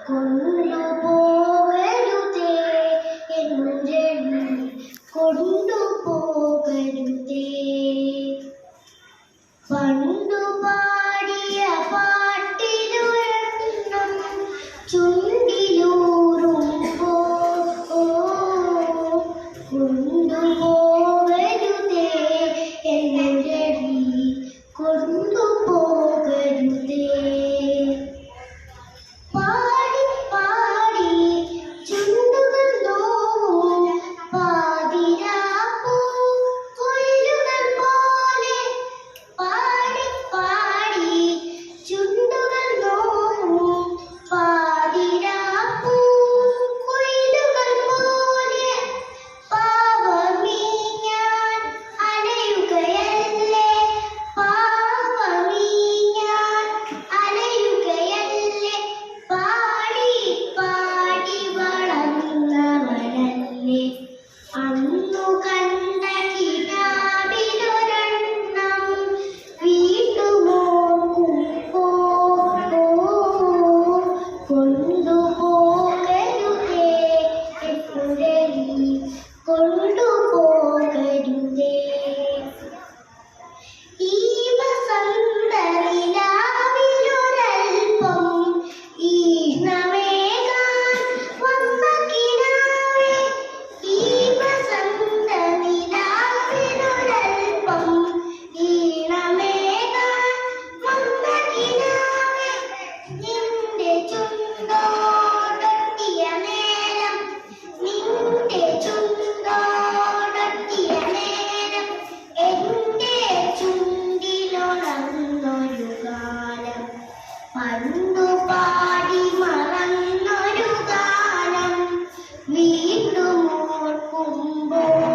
കൊണ്ടുപോകരുതേ എന്നുരളി കൊണ്ടുപോകരുതേ. പണ്ടു പാടിയ പാട്ടിലൊരെണ്ണം ചുണ്ടിലൂറുമ്പോ കൊണ്ടുപോകരുതേ എന്നുരളി കൊണ്ടുപോകരുതേ. അന്നു കണ്ട കിനാവിലൊരെണ്ണം വീണ്ടുമോർക്കുമ്പോ കൊണ്ടുപോകരുതേ എന്നുരളി കൊണ്ടുപോകരുതേ. ഈ വസന്തനിലാവിലൊരൽപ്പം ഈണമേകാൻ വന്ന കിനാവേ, ഈ വസന്തനിലാവിലൊരൽപ്പം ഈണമേകാൻ വന്ന കിനാവേ, നിന്റെ ചുണ്ടോടൊട്ടിയ നേരം, നിന്റെ ചുണ്ടോടൊട്ടിയ നേരം എന്റെ ചുണ്ടിലുണർന്നൊരു ഗാനം, പണ്ടു പാടി മറന്നൊരു ഗാനം വീണ്ടും ഓർക്കുമ്പോൾ